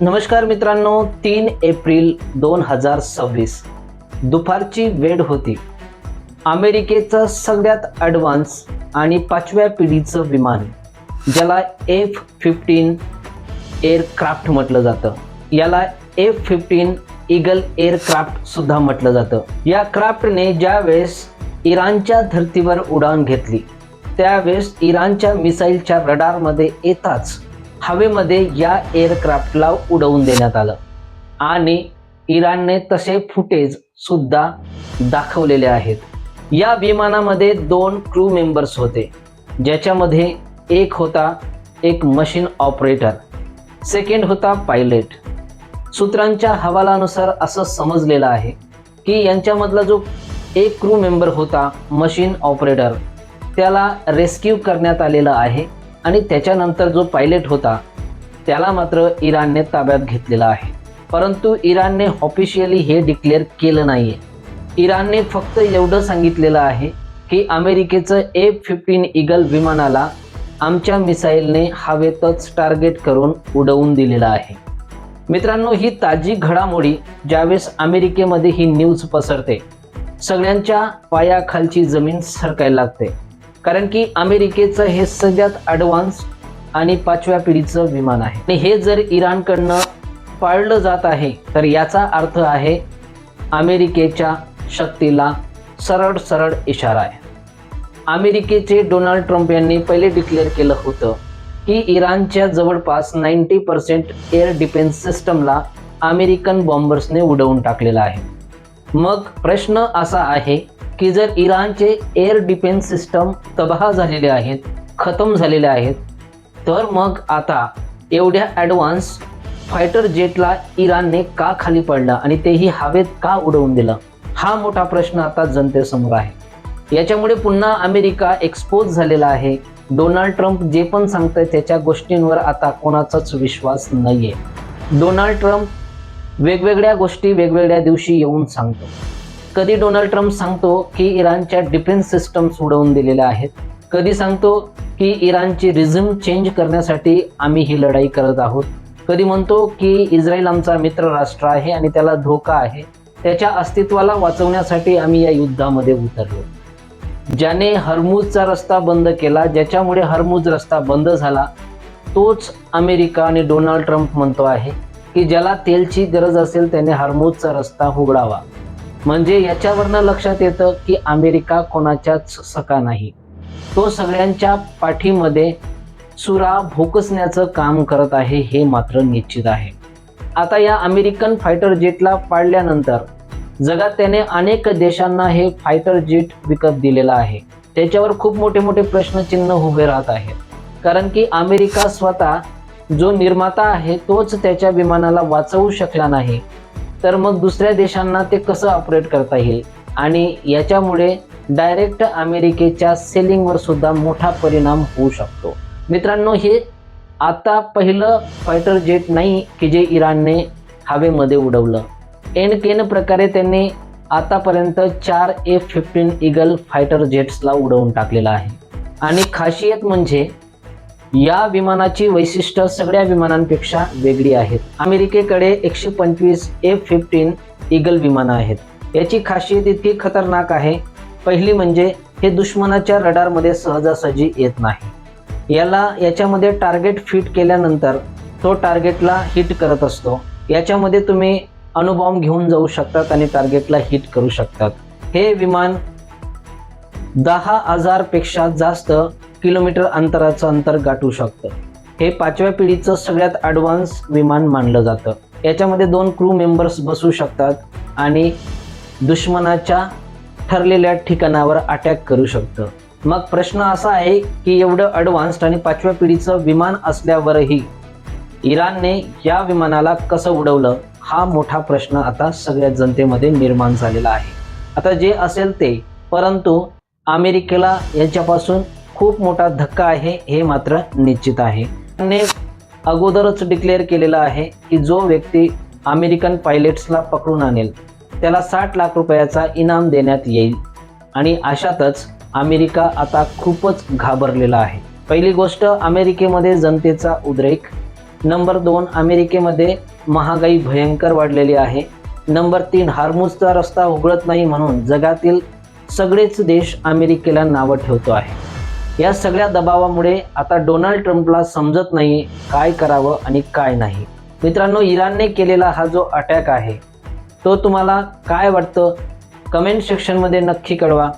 नमस्कार मित्रांनो, 3 एप्रिल 2026 दुपारची वेळ होती. अमेरिकेचं सगळ्यात ॲडव्हान्स आणि 5व्या पिढीचं विमान, ज्याला F-15 एअरक्राफ्ट म्हटलं जातं, याला F-15 ईगल एअरक्राफ्ट सुद्धा म्हटलं जातं. या क्राफ्टने ज्यावेळेस इराणच्या धर्तीवर उडान घेतली, त्यावेळेस इराणच्या मिसाईलच्या रडारमध्ये येताच हवेमध्ये या एअरक्राफ्टला उडवून देण्यात आलं आणि इराणने तसे फुटेज सुद्धा दाखवलेले आहेत. या विमानामध्ये 2 क्रू मेंबर्स होते, ज्याच्यामध्ये एक होता एक मशीन ऑपरेटर, सेकंड होता पायलट. सूत्रांच्या हवालानुसार असं समजलेलं आहे की यांच्यामधला जो एक क्रू मेंबर होता मशीन ऑपरेटर, त्याला रेस्क्यू करण्यात आलेला आहे आणि त्याच्यानंतर जो पायलट होता त्याला मात्र इराणने ताब्यात घेतलेला आहे. परंतु इराणने ऑफिशियली हे डिक्लेअर केलं नाही आहे. इराणने फक्त एवढं सांगितलेलं आहे की अमेरिकेचं F-15 ईगल विमानाला आमच्या मिसाईलने हवेतच टार्गेट करून उडवून दिलेलं आहे. मित्रांनो, ही ताजी घडामोडी ज्यावेळेस अमेरिकेमध्ये ही न्यूज पसरते, सगळ्यांच्या पायाखालची जमीन सरकायला लागते. कारण की अमेरिकेचं हे सगळ्यात ॲडव्हान्स आणि 5व्या पिढीचं विमान आहे आणि हे जर इराणकडनं पाळलं जात आहे तर याचा अर्थ आहे अमेरिकेच्या शक्तीला सरळ सरळ इशारा आहे. अमेरिकेचे डोनाल्ड ट्रम्प यांनी पहिले डिक्लेअर केलं होतं की इराणच्या जवळपास 90% एअर डिफेन्स सिस्टमला अमेरिकन बॉम्बर्सने उडवून टाकलेलं आहे. मग प्रश्न असा आहे की जर इराणचे एअर डिफेन्स सिस्टम तबाह झालेले आहेत, खतम झालेले आहेत, तर मग आता एवढ्या ॲडव्हान्स फायटर जेटला इराणने का खाली पडलं आणि तेही हवेत का उडवून दिलं, हा मोठा प्रश्न आता जनतेसमोर आहे. याच्यामुळे पुन्हा अमेरिका एक्सपोज झालेला आहे. डोनाल्ड ट्रम्प जे पण सांगतंय त्याच्या गोष्टींवर आता कोणाचाच विश्वास नाही आहे. डोनाल्ड ट्रम्प वेगवेगळ्या गोष्टी वेगवेगळ्या दिवशी येऊन सांगतो. कधी डोनाल्ड ट्रम्प सांगतो की इराणच्या डिफेन्स सिस्टम्स उडवून दिलेल्या आहेत, कधी सांगतो की इराणची रिझ्यूम चेंज करण्यासाठी आम्ही ही लढाई करत आहोत, कधी म्हणतो की इस्रायल आमचा मित्र राष्ट्र आहे आणि त्याला धोका आहे, त्याच्या अस्तित्वाला वाचवण्यासाठी आम्ही या युद्धामध्ये उतरलो. ज्याने हर्मुजचा रस्ता बंद केला, ज्याच्यामुळे हर्मुज रस्ता बंद झाला, तोच अमेरिका आणि डोनाल्ड ट्रम्प म्हणतो आहे की ज्याला तेलची गरज असेल त्याने हर्मुजचा रस्ता उघडावा. म्हणजे याच्यावरनं लक्षात येतं की अमेरिका कोणाच्याच सका नाही, तो सगळ्यांच्या पाठीमध्ये सुरा भोकसण्याचं काम करत आहे, हे मात्र निश्चित आहे. आता या अमेरिकन फायटर जेटला पाडल्यानंतर जगात त्याने अनेक देशांना हे फायटर जेट विकत दिलेलं आहे. त्याच्यावर खूप मोठे मोठे प्रश्नचिन्ह उभे राहत आहेत. कारण की अमेरिका स्वतः जो निर्माता आहे तोच त्याच्या विमानाला वाचवू शकला नाही, तर मग दुसऱ्या देशांना ते कसं ऑपरेट करता येईल आणि याच्यामुळे डायरेक्ट अमेरिकेच्या सेलिंगवर सुद्धा मोठा परिणाम होऊ शकतो. मित्रांनो, हे आता पहिलं फायटर जेट नाही की जे इराणने हवेमध्ये उडवलं. एन प्रकारे त्यांनी आतापर्यंत 4 F-15 ईगल फायटर जेट्सला उडवून टाकलेलं आहे. आणि खासियत म्हणजे या विमानाची वैशिष्ट्य सगळ्या विमानांपेक्षा वेगळी आहेत. अमेरिकेकडे 125 F-15 ईगल विमानं आहेत. याची खासियत इतकी खतरनाक आहे. पहिली म्हणजे हे दुश्मनाच्या रडारमध्ये सहजासहजी येत नाही. याच्यामध्ये टार्गेट फिट केल्यानंतर तो टार्गेटला हिट करत असतो. याच्यामध्ये तुम्ही अणुबॉम्ब घेऊन जाऊ शकतात आणि टार्गेटला हिट करू शकतात. हे विमान 10,000 पेक्षा जास्त किलोमीटर अंतराचं अंतर गाठू शकतं. हे 5व्या पिढीचं सगळ्यात ॲडव्हान्स विमान मानलं जातं. याच्यामध्ये 2 क्रू मेंबर्स बसू शकतात आणि दुश्मनाच्या ठरलेल्या ठिकाणावर अटॅक करू शकतं. मग प्रश्न असा आहे की एवढं ॲडव्हान्स्ड आणि 5व्या पिढीचं विमान असल्यावरही इराणने या विमानाला कसं उडवलं, हा मोठा प्रश्न आता सगळ्या जनतेमध्ये निर्माण झालेला आहे. आता जे असेल ते, परंतु अमेरिकेला याच्यापासून खूप मोठा धक्का आहे, हे मात्र निश्चित आहे. त्यांनी अगोदरच डिक्लेअर केलेलं आहे की जो व्यक्ती अमेरिकन पायलट्सला पकडून आणेल त्याला 60 लाख रुपयाचा इनाम देण्यात येईल. आणि अशातच अमेरिका आता खूपच घाबरलेला आहे. पहिली गोष्ट, अमेरिकेमध्ये जनतेचा उद्रेक नंबर 2, अमेरिकेमध्ये महागाई भयंकर वाढलेली आहे. नंबर 3, हार्मुजचा रस्ता उघडत नाही म्हणून जगातील सगळेच देश अमेरिकेला नावं ठेवतो आहे. या सगळ्या दबावामुळे आता डोनाल्ड ट्रम्पला समजत नाही काय करावं आणि काय नाही. मित्रांनो, इराणने केलेला हा जो अटॅक आहे तो तुम्हाला काय वाटतं कमेंट सेक्शनमध्ये नक्की कळवा.